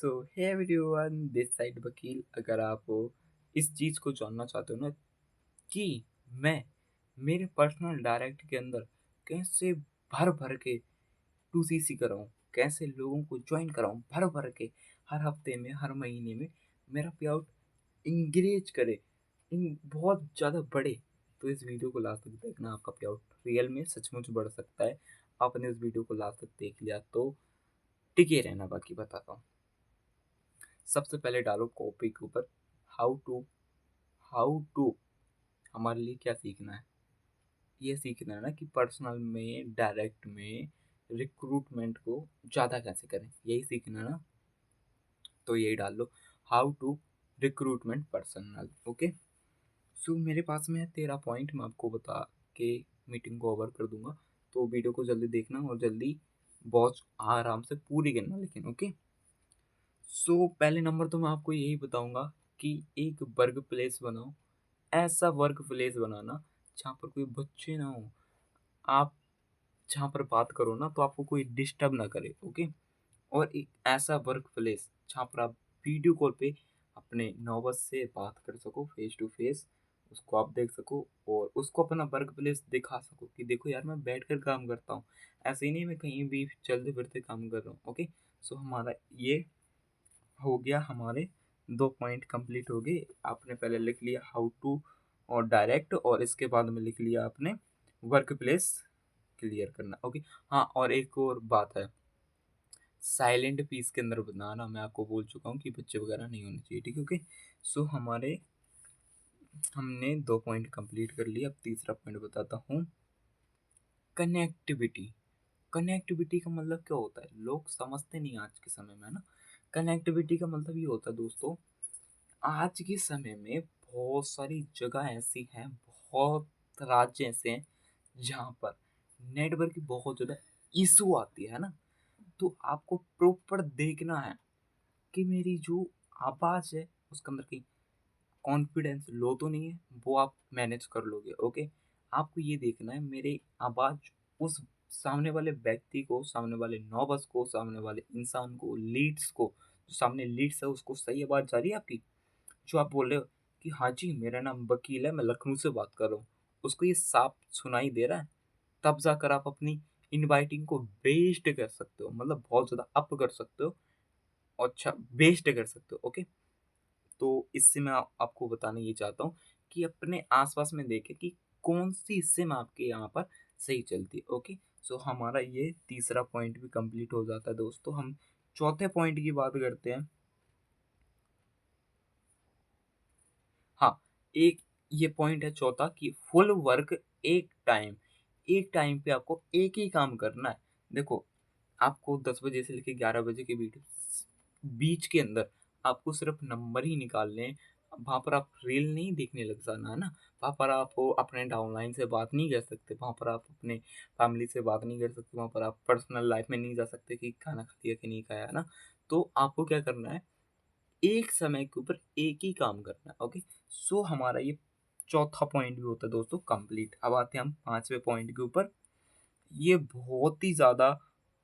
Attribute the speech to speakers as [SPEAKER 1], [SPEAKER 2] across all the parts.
[SPEAKER 1] So hey everyone, this side वकील। अगर आप इस चीज़ को जानना चाहते हो ना कि मैं मेरे पर्सनल डायरेक्ट के अंदर कैसे भर भर के 2CC कराऊँ, कैसे लोगों को ज्वाइन कराऊँ भर भर के, हर हफ्ते में, हर महीने में मेरा पे आउट इंक्रीज करे, इन बहुत ज़्यादा बढ़े, तो इस वीडियो को लास्ट तक देखना। आपका पे आउट रियल में सचमुच बढ़ सकता है। आपने इस वीडियो को लास्ट तक देख लिया तो टिके रहना, बाकी बताता हूँ। सबसे पहले डालो कॉपी के ऊपर हाउ टू हमारे लिए क्या सीखना है। ये सीखना है ना कि पर्सनल में, डायरेक्ट में रिक्रूटमेंट को ज़्यादा कैसे करें, यही सीखना है ना। तो यही डाल लो, how to recruitment personal. Okay. So मेरे पास में है 13 पॉइंट, मैं आपको बता के मीटिंग को ओवर कर दूंगा। तो वीडियो को जल्दी देखना और जल्दी बहुत आराम से पूरी करना, लेकिन ओके। सो पहले नंबर तो मैं आपको यही बताऊंगा कि एक वर्क प्लेस बनाओ। ऐसा वर्क प्लेस बनाना जहाँ पर कोई बच्चे ना हो। आप जहाँ पर बात करो ना तो आपको कोई डिस्टर्ब ना करे। ओके। और एक ऐसा वर्क प्लेस जहाँ पर आप वीडियो कॉल पे अपने नौबत से बात कर सको, फेस टू फेस उसको आप देख सको और उसको अपना वर्क प्लेस दिखा सको कि देखो यार, मैं बैठ कर काम करता हूँ, ऐसे ही नहीं मैं कहीं भी चलते फिरते काम कर रहा हूँ। ओके। सो हमारा ये हो गया, हमारे 2 पॉइंट कंप्लीट हो गए। आपने पहले लिख लिया हाउ टू और डायरेक्ट, और इसके बाद में लिख लिया आपने वर्क प्लेस क्लियर करना। ओके। हाँ, और एक और बात है, साइलेंट पीस के अंदर बनाना। मैं आपको बोल चुका हूँ कि बच्चे वगैरह नहीं होने चाहिए, ठीक है। ओके। सो हमारे हमने 2 पॉइंट कंप्लीट कर लिया। अब तीसरा पॉइंट बताता हूँ, कनेक्टिविटी। कनेक्टिविटी का मतलब क्या होता है, लोग समझते नहीं आज के समय में, है ना। कनेक्टिविटी का मतलब ये होता है दोस्तों, आज के समय में बहुत सारी जगह ऐसी हैं, बहुत राज्य ऐसे हैं जहाँ पर नेटवर्क की बहुत ज़्यादा इशू आती है ना। तो आपको प्रॉपर देखना है कि मेरी जो आवाज़ है उसके अंदर कहीं कॉन्फिडेंस लो तो नहीं है, वो आप मैनेज कर लोगे। ओके। आपको ये देखना है मेरी आवाज़ उस सामने वाले व्यक्ति को, सामने वाले नौबस को, सामने वाले इंसान को, लीड्स को, जो सामने लीड्स है उसको सही आवाज़ जा रही है आपकी। जो आप बोल रहे हो कि हाँ जी, मेरा नाम वकील है, मैं लखनऊ से बात कर रहा हूँ, उसको ये साफ सुनाई दे रहा है, तब जाकर आप अपनी इनवाइटिंग को बेस्ड कर सकते हो, मतलब बहुत ज़्यादा अप कर सकते हो। अच्छा, बेस्ड कर सकते हो। ओके। तो इससे मैं आपको बताना ये चाहता हूँ कि अपने आसपास में देखें कि कौन सी सिम आपके यहाँ पर सही चलती है। ओके। सो हमारा ये तीसरा पॉइंट भी कंप्लीट हो जाता है दोस्तों। हम चौथे पॉइंट की बात करते हैं। हाँ, एक ये पॉइंट है चौथा कि फुल वर्क एक टाइम पे आपको एक ही काम करना है। देखो, आपको 10 बजे से लेके 11 बजे के बीच के अंदर आपको सिर्फ नंबर ही निकालने हैं। वहाँ पर आप रील नहीं देखने लग जाना, है ना। वहाँ पर आप अपने डाउनलाइन से बात नहीं कर सकते, वहाँ पर आप अपने फैमिली से बात नहीं कर सकते, वहाँ पर आप पर्सनल लाइफ में नहीं जा सकते कि खाना खा लिया कि नहीं खाया, है ना। तो आपको क्या करना है, एक समय के ऊपर एक ही काम करना है। ओके। सो हमारा ये चौथा पॉइंट भी होता है दोस्तों कंप्लीट। अब आते हैं हम पांचवें पॉइंट के ऊपर। ये बहुत ही ज़्यादा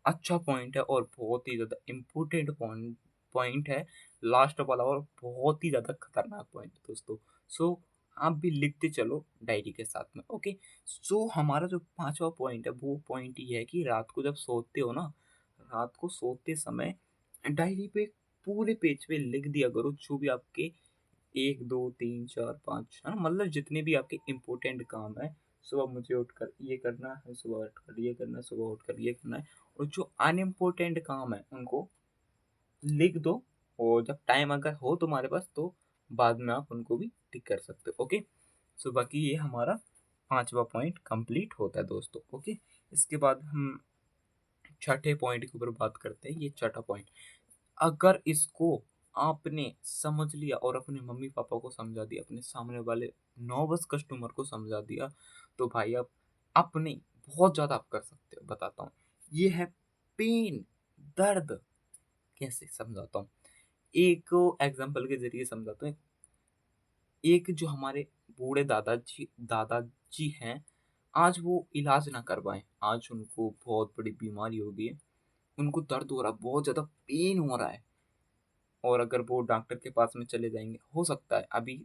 [SPEAKER 1] अच्छा पॉइंट है और बहुत ही ज़्यादा इम्पोर्टेंट पॉइंट पॉइंट है, लास्ट वाला, और बहुत ही ज़्यादा खतरनाक पॉइंट है दोस्तों। सो आप भी लिखते चलो डायरी के साथ में। ओके। सो हमारा जो पांचवा पॉइंट है वो पॉइंट ये है कि रात को जब सोते हो ना, रात को सोते समय डायरी पे पूरे पेज पे लिख दिया करो जो भी आपके 1 2 3 4 5, है ना, मतलब जितने भी आपके इम्पोर्टेंट काम है। सुबह मुझे उठकर ये करना है, सुबह उठकर ये करना है, सुबह उठकर ये करना है। और जो अनइम्पोर्टेंट काम है उनको लिख दो, और जब टाइम अगर हो तुम्हारे पास तो बाद में आप उनको भी टिक कर सकते हो। ओके। सो बाकी ये हमारा पांचवा पॉइंट कंप्लीट होता है दोस्तों। ओके। इसके बाद हम छठे पॉइंट के ऊपर बात करते हैं। ये छठा पॉइंट, अगर इसको आपने समझ लिया और अपने मम्मी पापा को समझा दिया, अपने सामने वाले नॉवस कस्टमर को समझा दिया, तो भाई आप अपने बहुत ज़्यादा आप कर सकते हो। बताता हूँ, ये है पेन, दर्द। कैसे समझाता हूँ, एक एग्जांपल के जरिए समझाता हूँ। एक जो हमारे बूढ़े दादाजी हैं, आज वो इलाज ना करवाएं, आज उनको बहुत बड़ी बीमारी हो गई है, उनको दर्द हो रहा है, बहुत ज़्यादा पेन हो रहा है, और अगर वो डॉक्टर के पास में चले जाएँगे, हो सकता है अभी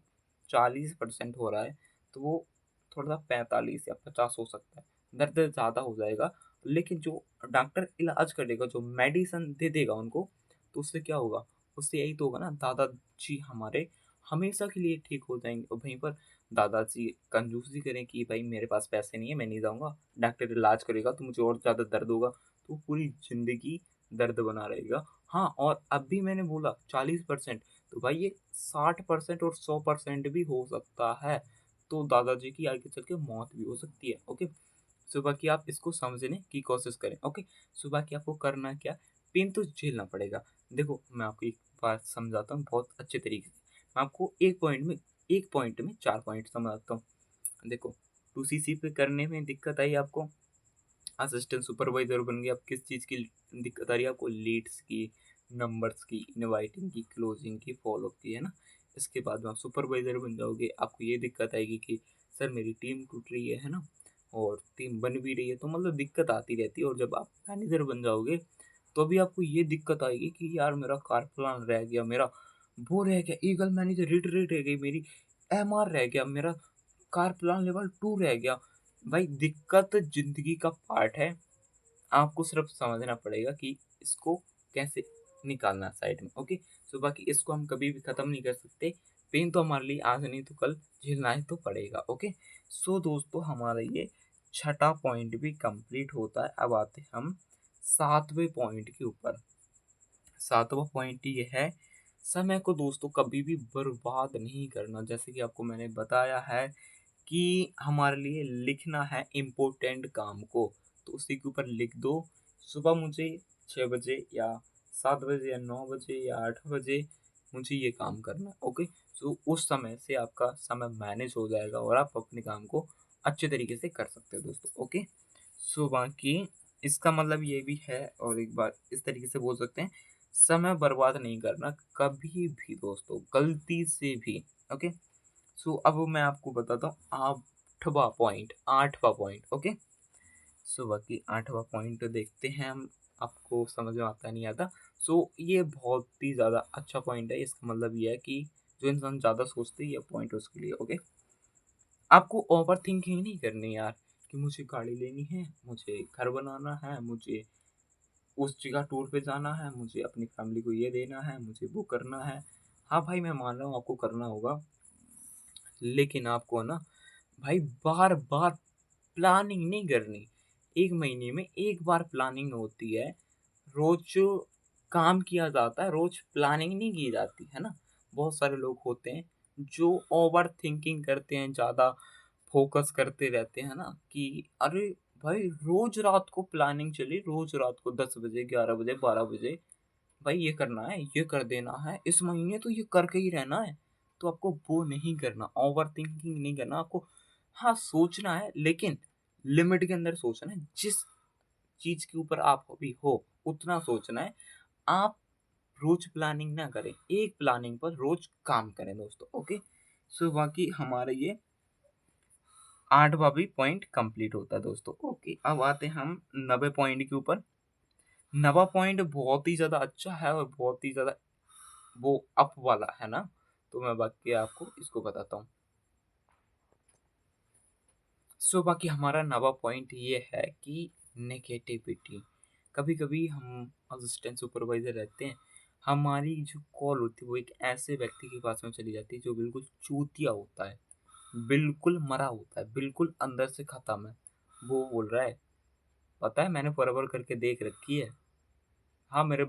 [SPEAKER 1] 40% हो रहा है, तो वो थोड़ा-सा 45 या 50 हो सकता है। दर्द ज़्यादा हो जाएगा, लेकिन जो डॉक्टर इलाज करेगा, जो मेडिसिन दे देगा उनको, तो उससे क्या होगा? उससे यही तो होगा ना, दादाजी हमारे हमेशा के लिए ठीक हो जाएँगे और वहीं पर दादाजी कंजूसी करें कि भाई मेरे पास पैसे नहीं है, मैं नहीं जाऊँगा, डॉक्टर इलाज करेगा तो मुझे और ज़्यादा दर्द होगा, तो पूरी ज़िंदगी दर्द बना रहेगा। हाँ, और अभी मैंने बोला 40%, तो भाई ये 60% और 100% भी हो सकता है। तो दादाजी की आगे चल के मौत भी हो सकती है, ओके? सो बाकी आप इसको समझने की कोशिश करें, ओके? सो बाकी आपको करना क्या? पेन तो झेलना पड़ेगा। देखो, मैं आपको एक बात समझाता हूँ बहुत अच्छे तरीके से। मैं आपको 1 पॉइंट में 4 पॉइंट समझाता हूँ। देखो, 2सीसी पे करने में दिक्कत आई आपको, असिस्टेंट सुपरवाइज़र बन गए, अब किस चीज़ की दिक्कत आ रही है आपको? लीड्स की, नंबर्स की, इनवाइटिंग की, क्लोजिंग की, फ़ॉलो-अप की, है ना? इसके बाद में आप सुपरवाइज़र बन जाओगे, आपको ये दिक्कत आएगी कि सर मेरी टीम टूट रही है ना? और टीम बन भी रही है, तो मतलब दिक्कत आती रहती है। और जब आप मैनेजर बन जाओगे, तो अभी आपको ये दिक्कत आएगी कि यार मेरा कार प्लान रह गया, मेरा वो रह गया, ईगल मैनेजर रीड रेट रह गई मेरी, एमआर रह गया, मेरा कार प्लान लेवल 2 रह गया। भाई दिक्कत ज़िंदगी का पार्ट है, आपको सिर्फ समझना पड़ेगा कि इसको कैसे निकालना है साइड में, ओके? सो बाकी इसको हम कभी भी ख़त्म नहीं कर सकते, पेन तो हमारे लिए आज नहीं तो कल झेलना ही तो पड़ेगा, ओके? सो दोस्तों, हमारा ये छठा पॉइंट भी कंप्लीट होता है। अब आते हैं हम 7वें पॉइंट के ऊपर। 7वां पॉइंट ये है, समय को दोस्तों कभी भी बर्बाद नहीं करना। जैसे कि आपको मैंने बताया है कि हमारे लिए लिखना है इम्पोर्टेंट काम को, तो उसी के ऊपर लिख दो। सुबह मुझे 6 बजे या 7 बजे या 9 बजे या 8 बजे मुझे ये काम करना है, ओके? सो उस समय से आपका समय मैनेज हो जाएगा और आप अपने काम को अच्छे तरीके से कर सकते हो दोस्तों, ओके? सो बाकी इसका मतलब ये भी है, और एक बार इस तरीके से बोल सकते हैं, समय बर्बाद नहीं करना कभी भी दोस्तों, गलती से भी, ओके? सो अब मैं आपको बताता हूँ 8वां पॉइंट, ओके? सो बाकी 8वां पॉइंट देखते हैं हम, आपको समझ में आता है नहीं आता। सो ये बहुत ही ज़्यादा अच्छा पॉइंट है, इसका मतलब ये है कि जो इंसान ज़्यादा सोचते है ये पॉइंट उसके लिए, ओके? आपको ओवर थिंकिंग नहीं करनी यार, कि मुझे गाड़ी लेनी है, मुझे घर बनाना है, मुझे उस जगह टूर पे जाना है, मुझे अपनी फैमिली को ये देना है, मुझे वो करना है। हाँ भाई, मैं मान रहा हूँ आपको करना होगा, लेकिन आपको ना भाई बार-बार प्लानिंग नहीं करनी। 1 महीने में 1 बार प्लानिंग होती है। रोज़ काम किया जाता है, रोज़ प्लानिंग नहीं की जाती, है ना? बहुत सारे लोग होते हैं जो ओवर थिंकिंग करते हैं, ज़्यादा फ़ोकस करते रहते हैं ना, कि अरे भाई रोज़ रात को प्लानिंग चली, रोज़ रात को 10 बजे, 11 बजे, 12 बजे भाई ये करना है, ये कर देना है, इस महीने तो ये करके ही रहना है। तो आपको वो नहीं करना, ओवरथिंकिंग नहीं करना आपको। हाँ, सोचना है, लेकिन लिमिट के अंदर सोचना है। जिस चीज़ के ऊपर आप अभी हो, उतना सोचना है। आप रोज़ प्लानिंग ना करें, एक प्लानिंग पर रोज़ काम करें दोस्तों, ओके? सो बाकी हमारा ये 8वां भी पॉइंट कंप्लीट होता है दोस्तों, ओके? अब आते हैं हम 90 पॉइंट के ऊपर। 90वां पॉइंट बहुत ही ज़्यादा अच्छा है और बहुत ही ज़्यादा वो अप वाला है ना, तो मैं बाकी आपको इसको बताता हूँ। सो बाकी हमारा नवा पॉइंट ये है कि नेगेटिविटी, कभी कभी हम असिस्टेंट सुपरवाइजर रहते हैं, हमारी जो कॉल होती है वो एक ऐसे व्यक्ति के पास में चली जाती है जो बिल्कुल चूतिया होता है, बिल्कुल मरा होता है, बिल्कुल अंदर से खत्म है। वो बोल रहा है, पता है मैंने बराबर करके देख रखी है। हाँ, मेरे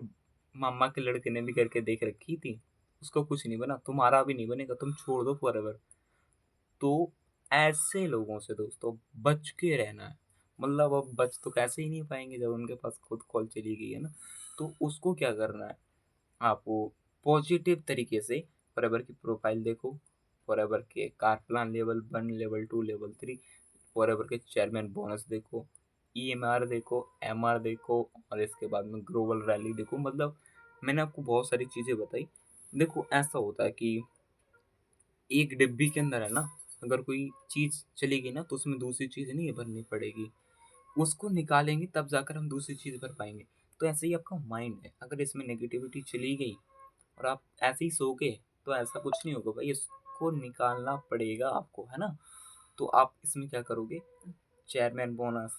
[SPEAKER 1] मामा के लड़के ने भी करके देख रखी थी, उसको कुछ नहीं बना, तुम्हारा भी नहीं बनेगा, तुम छोड़ दो फॉरएवर। तो ऐसे लोगों से दोस्तों बच के रहना है। मतलब अब बच तो कैसे ही नहीं पाएँगे जब उनके पास खुद कॉल चली गई है ना। तो उसको क्या करना है, आपको पॉजिटिव तरीके से फॉरएवर की प्रोफाइल देखो, फॉरएवर के car plan level 1, level 2, level 3, forever के चेयरमैन बोनस देखो, ईएमआर देखो, एमआर देखो, और इसके बाद में ग्लोबल रैली देखो। मतलब मैंने आपको बहुत सारी चीज़ें बताई। देखो ऐसा होता है कि एक डिब्बी के अंदर है ना, अगर कोई चीज़ चली गई ना तो उसमें दूसरी चीज़ नहीं भरनी पड़ेगी। उसको निकालेंगे तब जाकर हम दूसरी चीज़ भर पाएँगे। तो ऐसे ही आपका माइंड है, अगर इसमें नेगेटिविटी चली गई और आप ऐसे ही सोओगे तो ऐसा कुछ नहीं होगा भाई, इसको निकालना पड़ेगा आपको, है ना? तो आप इसमें क्या करोगे, chairman bonus,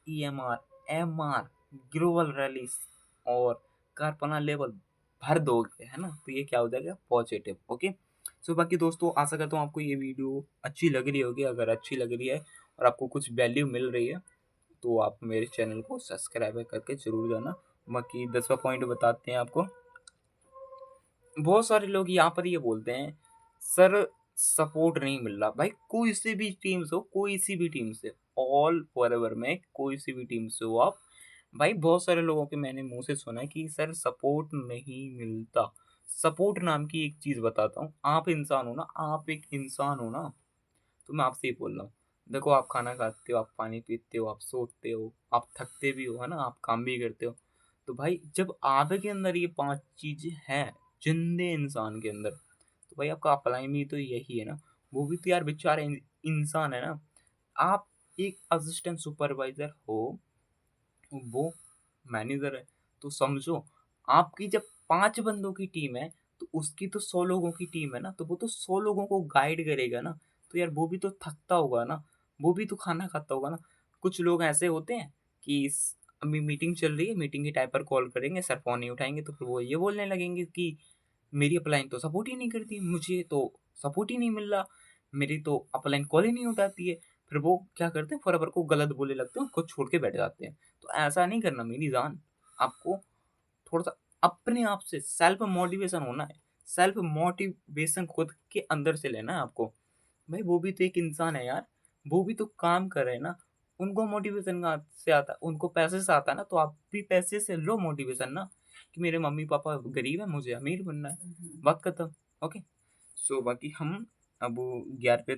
[SPEAKER 1] EMR, MR, global rallies और कारपना लेवल भर दोगे, है ना? तो ये क्या हो जाएगा, पॉजिटिव। ओके, सो बाकी दोस्तों आशा करता हूँ आपको ये वीडियो अच्छी लग रही होगी। अगर अच्छी लग रही है और आपको कुछ वैल्यू मिल रही है तो आप मेरे चैनल को सब्सक्राइब करके जरूर जाना। बाकी 10वां पॉइंट बताते हैं आपको। बहुत सारे लोग यहाँ पर ये बोलते हैं, सर सपोर्ट नहीं मिल रहा। भाई कोई सी भी टीम से हो, कोई सी भी टीम से, ऑल फॉरएवर में कोई सी भी टीम से हो आप, भाई बहुत सारे लोगों के मैंने मुंह से सुना है कि सर सपोर्ट नहीं मिलता। सपोर्ट नाम की एक चीज बताता हूँ, आप इंसान हो ना, आप एक इंसान हो ना, तो मैं आपसे ही बोल रहा हूँ। देखो आप खाना खाते हो, आप पानी पीते हो, आप सोते हो, आप थकते भी हो, है ना, आप काम भी करते हो। तो भाई जब आपके अंदर ये 5 चीजें हैं जिंदे इंसान के अंदर, तो भाई आपका अप्लाई भी तो यही है ना। वो भी तो यार बेचारे इंसान है ना। आप एक असिस्टेंट सुपरवाइजर हो, वो मैनेजर है, तो समझो आपकी जब 5 बंदों की टीम है तो उसकी तो 100 लोगों की टीम है ना, तो वो तो 100 लोगों को गाइड करेगा ना। तो यार वो भी तो थकता होगा ना, वो भी तो खाना खाता होगा ना। कुछ लोग ऐसे होते हैं कि अभी मीटिंग चल रही है, मीटिंग के टाइम पर कॉल करेंगे, सर फोन नहीं उठाएंगे तो फिर वो ये बोलने लगेंगे कि मेरी अपलाइन तो सपोर्ट ही नहीं करती, मुझे तो सपोर्ट ही नहीं मिल रहा, मेरी तो अपलाइन कॉल ही नहीं उठाती है। फिर वो क्या करते हैं, फॉरएवर को गलत बोलने लगते हैं, उसको छोड़ के बैठ जाते हैं। तो ऐसा नहीं करना मेरी जान। आपको थोड़ा-सा अपने आप से सेल्फ मोटिवेशन होना है। सेल्फ मोटिवेशन खुद के अंदर से लेना है आपको। भाई वो भी तो एक इंसान है यार, वो भी तो काम कर रहे हैं ना। उनको मोटिवेशन कहाँ से आता है? उनको पैसे से आता है ना, तो आप भी पैसे से लो मोटिवेशन ना, कि मेरे मम्मी-पापा गरीब हैं, मुझे अमीर बनना है। बात खत्म। ओके? सो बाकी हम अब 11वें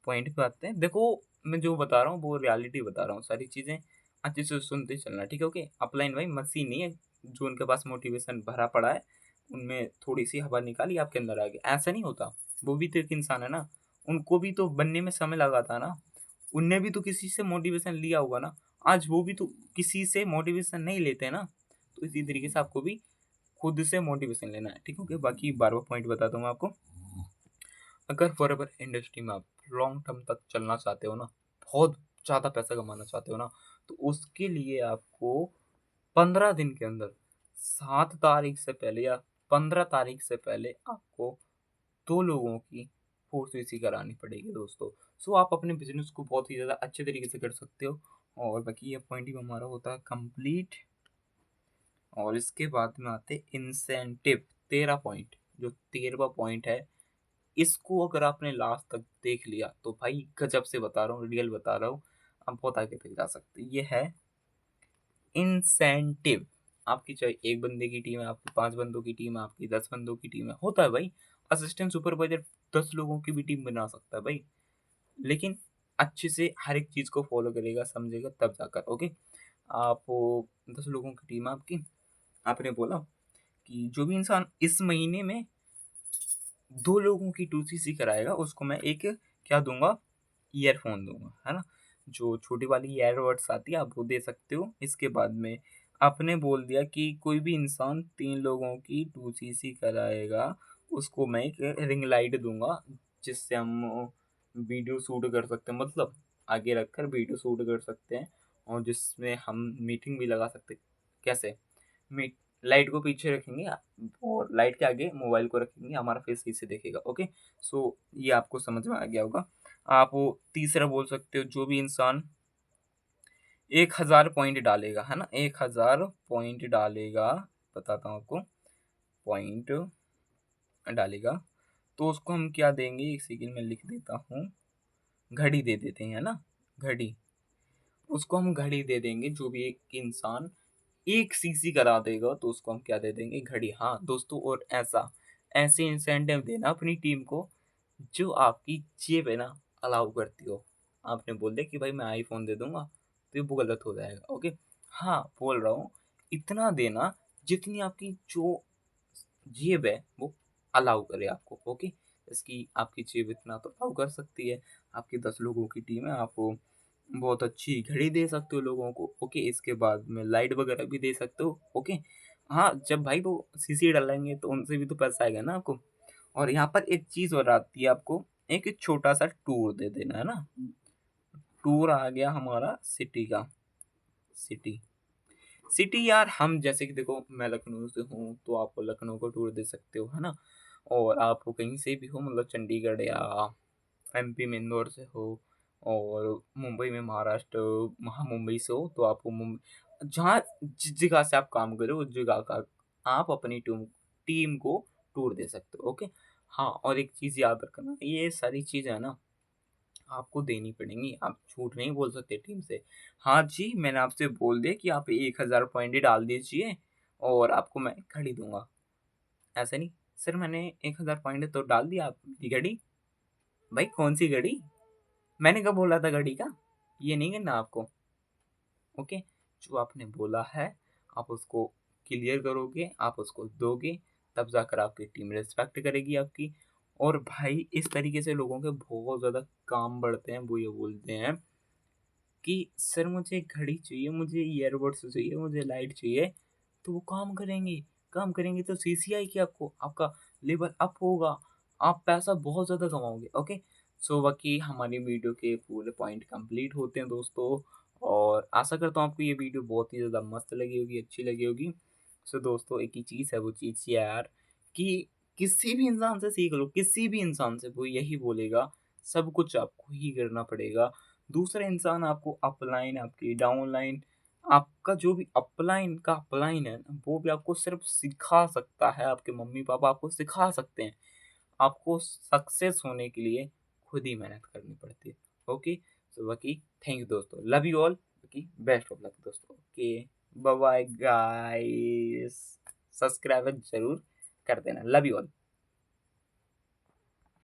[SPEAKER 1] पॉइंट पे आते हैं। देखो मैं जो बता रहा हूँ वो रियलिटी बता रहा हूँ, सारी चीज़ें अच्छे से सुनते चलना, ठीक है? ओके? अपलाइन भाई मशीन नहीं है जो उनके पास मोटिवेशन भरा पड़ा है, उनमें थोड़ी-सी हवा निकाली आपके अंदर आ गया, ऐसा नहीं होता। वो भी तो एक इंसान है ना, उनको भी तो बनने में समय लगा था ना, उनने भी तो किसी से मोटिवेशन लिया होगा ना, आज वो भी तो किसी से मोटिवेशन नहीं लेते ना। तो इसी तरीके से आपको भी खुद से मोटिवेशन लेना है, ठीक है? ओके? बाकी 12वां पॉइंट बताता हूँ मैं आपको। अगर फॉरएवर इंडस्ट्री में आप लॉन्ग टर्म तक चलना चाहते हो ना, बहुत ज़्यादा पैसा कमाना चाहते हो ना, तो उसके लिए आपको 15 दिन के अंदर 7 तारीख से पहले या 15 तारीख से पहले आपको 2 लोगों की फोर्स करानी पड़ेगी दोस्तों। सो आप अपने बिजनेस को बहुत ही ज़्यादा अच्छे तरीके से कर सकते हो। और बाकी ये पॉइंट ही हमारा होता है कंप्लीट। और इसके बाद में आते हैं इंसेंटिव। 13 पॉइंट, जो 13वां पॉइंट है, इसको अगर आपने लास्ट तक देख लिया तो भाई गजब से बता रहा हूँ, रियल बता रहा हूँ, आप बहुत आगे तक जा सकते हैं। ये है इंसेंटिव। आपकी चाहे एक बंदे की टीम है, आपकी 5 बंदों की टीम है, आपकी 10 बंदों की टीम है, होता है भाई। असिस्टेंट सुपरवाइजर 10 लोगों की भी टीम बना सकता है भाई, लेकिन अच्छे से हर एक चीज़ को फॉलो करेगा, समझेगा तब जाकर। ओके, आप 10 लोगों की टीम है आपकी, आपने बोला कि जो भी इंसान इस महीने में 2 लोगों की 2CC कराएगा उसको मैं एक क्या दूँगा, ईयरफ़ोन दूँगा, है ना? जो छोटी वाली ईयरबड्स आती है आप वो दे सकते हो। इसके बाद में आपने बोल दिया कि कोई भी इंसान 3 लोगों की 2CC कराएगा, उसको मैं एक रिंग लाइट दूँगा, जिससे हम वीडियो शूट कर सकते हैं। मतलब आगे रखकर वीडियो शूट कर सकते हैं और जिसमें हम मीटिंग भी लगा सकते हैं। कैसे? मीट लाइट को पीछे रखेंगे और लाइट के आगे मोबाइल को रखेंगे, हमारा फेस सही से देखेगा। ओके, सो ये आपको समझ में आ गया होगा। आप वो तीसरा बोल सकते हो, जो भी इंसान 1000 पॉइंट डालेगा, है ना, 1000 पॉइंट डालेगा, बताता हूँ आपको, पॉइंट डालेगा तो उसको हम क्या देंगे, एक सेकंड में लिख देता हूँ, घड़ी दे देते हैं, है ना, घड़ी। उसको हम घड़ी दे देंगे। जो भी एक इंसान 1 CC करा देगा तो उसको हम क्या दे देंगे, घड़ी। हाँ दोस्तों, और ऐसे इंसेंटिव देना अपनी टीम को जो आपकी जेब है ना अलाउ करती हो। आपने बोल दिया कि भाई मैं आईफोन दे दूंगा, तो ये वो गलत हो जाएगा। ओके, हाँ बोल रहा हूँ, इतना देना जितनी आपकी जो जेब है वो अलाउ करे आपको। ओके, इसकी आपकी जेब इतना तो अलाउ कर सकती है। आपकी 10 लोगों की टीम है, आप बहुत अच्छी घड़ी दे सकते हो लोगों को। ओके, इसके बाद में लाइट वगैरह भी दे सकते हो। ओके, हाँ, जब भाई वो सीसी डालेंगे तो उनसे भी तो पैसा आएगा ना आपको। और यहाँ पर एक चीज़ और आती है आपको, एक छोटा-सा टूर दे देना, है ना? टूर आ गया हमारा सिटी का, सिटी। सिटी यार हम जैसे कि देखो मैं लखनऊ से हूँ, तो आप लखनऊ को टूर दे सकते हो, है ना? और आप कहीं से भी हो मतलब चंडीगढ़ या एमपी में इंदौर से हो और मुंबई में महाराष्ट्र महा मुंबई से हो तो आपको जहाँ जिस जगह से आप काम कर रहे हो उस जगह का आप अपनी टीम टीम को टूर दे सकते हो। ओके। हाँ, और एक चीज़ याद रखना, ये सारी चीज़ें है ना आपको देनी पड़ेंगी, आप झूठ नहीं बोल सकते टीम से। हाँ जी, मैंने आपसे बोल दिया कि आप 1000 पॉइंट ही डाल दीजिए और आपको मैं घड़ी दूंगा। ऐसा नहीं, सर मैंने 1000 पॉइंट तो डाल दिया, आप मेरी घड़ी। भाई कौन सी घड़ी? मैंने कब बोला था घड़ी का? ये नहीं करना आपको। ओके। जो आपने बोला है आप उसको क्लियर करोगे, आप उसको दोगे, तब जाकर आपकी टीम रिस्पेक्ट करेगी आपकी। और भाई इस तरीके से लोगों के बहुत ज़्यादा काम बढ़ते हैं, वो ये बोलते हैं कि सर मुझे घड़ी चाहिए, मुझे ईयरबड्स चाहिए, मुझे लाइट चाहिए, तो वो काम करेंगे तो सीसीआई की आपका लेवल अप होगा, आप पैसा बहुत ज़्यादा कमाओगे। ओके। सो बाकी हमारी वीडियो के पूरे पॉइंट कंप्लीट होते हैं दोस्तों, और आशा करता हूँ आपको ये वीडियो बहुत ही ज़्यादा मस्त लगी होगी, अच्छी लगी होगी। सो दोस्तों एक ही चीज़ है, वो चीज़ ये है यार कि किसी भी इंसान से सीख लो, किसी भी इंसान से, वो यही बोलेगा सब कुछ आपको ही करना पड़ेगा। दूसरा इंसान आपको अपलाइन, आपकी डाउनलाइन, आपका जो भी अपलाइन का अपलाइन है ना, वो भी आपको सिर्फ़ सिखा सकता है, आपके मम्मी-पापा आपको सिखा सकते हैं। आपको सक्सेस होने के लिए खुद ही मेहनत करनी पड़ती है। ओके, सो बाकी थैंक यू दोस्तों, लव यू ऑल, बाकी बेस्ट ऑफ लक दोस्तों। Okay, bye bye guys, subscribe ज़रूर कर देना, लव यू ऑल।